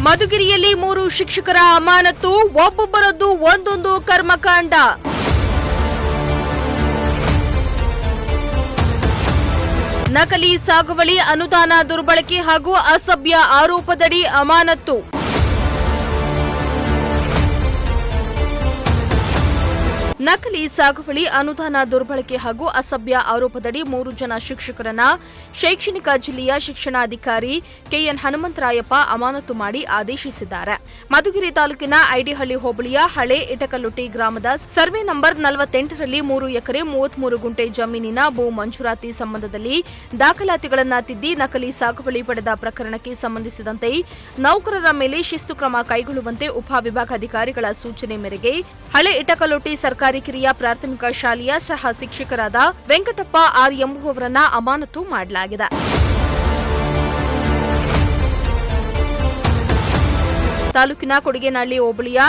ಮಧುಗಿರಿಯಲ್ಲಿ 3 ಶಿಕ್ಷಕರ ಅಮಾನತು, ಒಬ್ಬೊಬ್ಬರದ್ದು ಒಂದೊಂದು ಕರ್ಮಕಾಂಡ. ನಕಲಿ ಸಾಗುವಳಿ, ಅನುದಾನ ದುರ್ಬಳಕೆ ಹಾಗೂ ಅಸಭ್ಯ ಆರೋಪದಡಿ ಅಮಾನತು. ನಕಲಿ ಸಾಗುವಳಿ, ಅನುದಾನ ದುರ್ಬಳಕೆ ಹಾಗೂ ಅಸಭ್ಯ ಆರೋಪದಡಿ 3 ಜನ ಶಿಕ್ಷಕರನ್ನ ಶೈಕ್ಷಣಿಕ ಜಿಲ್ಲೆಯ ಶಿಕ್ಷಣಾಧಿಕಾರಿ ಕೆಎನ್ ಹನುಮಂತರಾಯಪ್ಪ ಅಮಾನತು ಮಾಡಿ ಆದೇಶಿಸಿದ್ದಾರೆ. ಮಧುಗಿರಿ ತಾಲೂಕಿನ ಐಡಿಹಳ್ಳಿ ಹೋಬಳಿಯ ಹಳೆ ಇಟಕಲುಟ್ಟಿ ಗ್ರಾಮದ ಸರ್ವೆ ನಂಬರ್ 48ರಲ್ಲಿ 3 ಎಕರೆ 33 ಗುಂಟೆ ಜಮೀನಿನ ಭೂ ಮಂಜೂರಾತಿ ಸಂಬಂಧದಲ್ಲಿ ದಾಖಲಾತಿಗಳನ್ನು ತಿದ್ದಿ ನಕಲಿ ಸಾಗುವಳಿ ಪಡೆದ ಪ್ರಕರಣಕ್ಕೆ ಸಂಬಂಧಿಸಿದಂತೆ ನೌಕರರ ಮೇಲೆ ಶಿಸ್ತು ಕ್ರಮ ಕೈಗೊಳ್ಳುವಂತೆ ಉಪವಿಭಾಗಾಧಿಕಾರಿಗಳ ಸೂಚನೆ ಮೇರೆಗೆ ಹಳೆ ಇಟಕಲುಟ್ಟಿ ಸರ್ಕಾರಿ ಕಿರಿಯ ಪ್ರಾಥಮಿಕ ಶಾಲೆಯ ಸಹ ಶಿಕ್ಷಕರಾದ ವೆಂಕಟಪ್ಪ ಆರ್ ಎಂಬುವವರನ್ನ ಅಮಾನತು ಮಾಡಲಾಗಿದೆ. ತಾಲೂಕಿನ ಕೊಡಿಗೇನಹಳ್ಳಿ ಹೋಬಳಿಯ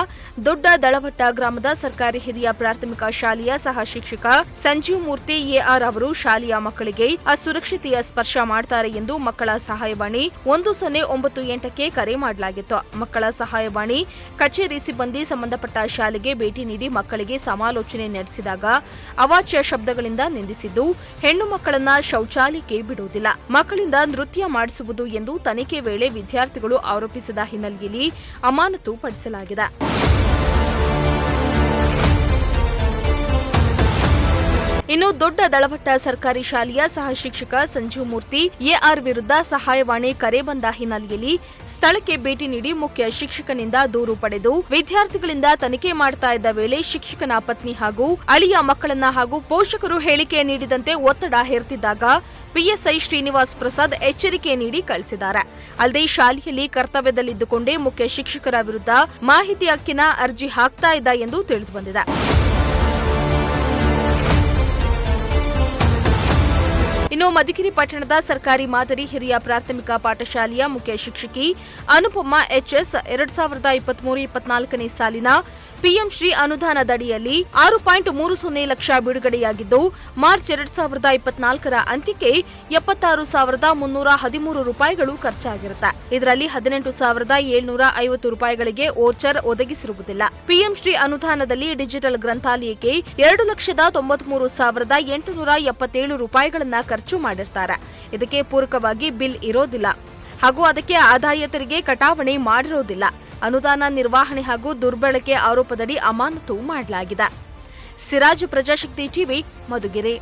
ದೊಡ್ಡ ದಳವಟ್ಟ ಗ್ರಾಮದ ಸರ್ಕಾರಿ ಹಿರಿಯ ಪ್ರಾಥಮಿಕ ಶಾಲೆಯ ಸಹ ಶಿಕ್ಷಕ ಸಂಜೀವ್ ಮೂರ್ತಿ ಎಆರ್ ಅವರು ಶಾಲೆಯ ಮಕ್ಕಳಿಗೆ ಅಸುರಕ್ಷತೆಯ ಸ್ಪರ್ಶ ಮಾಡ್ತಾರೆ ಎಂದು ಮಕ್ಕಳ ಸಹಾಯವಾಣಿ 1098ಕ್ಕೆ ಕರೆ ಮಾಡಲಾಗಿತ್ತು. ಮಕ್ಕಳ ಸಹಾಯವಾಣಿ ಕಚೇರಿ ಸಿಬ್ಬಂದಿ ಸಂಬಂಧಪಟ್ಟ ಶಾಲೆಗೆ ಭೇಟಿ ನೀಡಿ ಮಕ್ಕಳಿಗೆ ಸಮಾಲೋಚನೆ ನಡೆಸಿದಾಗ ಅವಾಚ್ಯ ಶಬ್ದಗಳಿಂದ ನಿಂದಿಸಿದ್ದು, ಹೆಣ್ಣು ಮಕ್ಕಳನ್ನ ಶೌಚಾಲಯಕ್ಕೆ ಬಿಡುವುದಿಲ್ಲ, ಮಕ್ಕಳಿಂದ ನೃತ್ಯ ಮಾಡಿಸುವುದು ಎಂದು ತನಿಖೆ ವೇಳೆ ವಿದ್ಯಾರ್ಥಿಗಳು ಆರೋಪಿಸಿದ ಹಿನ್ನೆಲೆಯಲ್ಲಿ ಅಮಾನತು ಪಡಿಸಲಾಗಿದೆ. ಇನ್ನು ದೊಡ್ಡ ದಳವಟ್ಟ ಸರ್ಕಾರಿ ಶಾಲೆಯ ಸಹ ಶಿಕ್ಷಕ ಸಂಜೀವ್ ಮೂರ್ತಿ ಎಆರ್ ವಿರುದ್ಧ ಸಹಾಯವಾಣಿ ಕರೆ ಬಂದ ಹಿನ್ನೆಲೆಯಲ್ಲಿ ಸ್ಥಳಕ್ಕೆ ಭೇಟಿ ನೀಡಿ ಮುಖ್ಯ ಶಿಕ್ಷಕನಿಂದ ದೂರು ಪಡೆದು ವಿದ್ಯಾರ್ಥಿಗಳಿಂದ ತನಿಖೆ ಮಾಡ್ತಾ ಇದ್ದ ವೇಳೆ ಶಿಕ್ಷಕನ ಪತ್ನಿ ಹಾಗೂ ಅಳಿಯ ಮಕ್ಕಳನ್ನ ಹಾಗೂ ಪೋಷಕರು ಹೇಳಿಕೆ ನೀಡಿದಂತೆ ಒತ್ತಡ ಹೇರ್ತಿದ್ದಾಗ ಪಿಎಸ್ಐ ಶ್ರೀನಿವಾಸ್ ಪ್ರಸಾದ್ ಎಚ್ಚರಿಕೆ ನೀಡಿ ಕಳಿಸಿದ್ದಾರೆ. ಅಲ್ಲದೆ ಶಾಲೆಯಲ್ಲಿ ಕರ್ತವ್ಯದಲ್ಲಿದ್ದುಕೊಂಡೇ ಮುಖ್ಯ ಶಿಕ್ಷಕರ ವಿರುದ್ಧ ಮಾಹಿತಿ ಹಕ್ಕಿನ ಅರ್ಜಿ ಹಾಕ್ತಾ ಇದ್ದ ಎಂದು ತಿಳಿದುಬಂದಿದೆ. ಇನ್ನು ಮಧುಗಿರಿ ಪಟ್ಟಣದ ಸರ್ಕಾರಿ ಮಾದರಿ ಹಿರಿಯ ಪ್ರಾಥಮಿಕ ಪಾಠಶಾಲೆಯ ಮುಖ್ಯ ಶಿಕ್ಷಕಿ ಅನುಪಮಾ ಎಚ್ಎಸ್ 2023-24ನೇ ಸಾಲಿನ ಪಿಎಂ ಶ್ರೀ ಅನುದಾನದಡಿಯಲ್ಲಿ 6.30 ಲಕ್ಷ ಬಿಡುಗಡೆಯಾಗಿದ್ದು, ಮಾರ್ಚ್ 2024ರ ಅಂತ್ಯಕ್ಕೆ 76,313 ರೂಪಾಯಿಗಳು ಖರ್ಚಾಗಿರುತ್ತೆ. ಇದರಲ್ಲಿ 18,750 ರೂಪಾಯಿಗಳಿಗೆ ವೋಚರ್ ಒದಗಿಸಿರುವುದಿಲ್ಲ. ಪಿಎಂ ಶ್ರೀ ಅನುದಾನದಲ್ಲಿ ಡಿಜಿಟಲ್ ಗ್ರಂಥಾಲಯಕ್ಕೆ 2,93,877 ರೂಪಾಯಿಗಳನ್ನ ಖರ್ಚು ಮಾಡಿರ್ತಾರೆ. ಇದಕ್ಕೆ ಪೂರಕವಾಗಿ ಬಿಲ್ ಇರೋದಿಲ್ಲ ಹಾಗೂ ಅದಕ್ಕೆ ಆದಾಯ ತೆರಿಗೆ ಕಟಾವಣೆ ಮಾಡಿರೋದಿಲ್ಲ. ಅನುದಾನ ನಿರ್ವಹಣೆ ಹಾಗೂ ದುರ್ಬಳಕೆ ಆರೋಪದಡಿ ಅಮಾನತು ಮಾಡಲಾಗಿದೆ. ಸಿರಾಜ್, ಪ್ರಜಾಶಕ್ತಿ ಟಿವಿ, ಮಧುಗಿರಿ.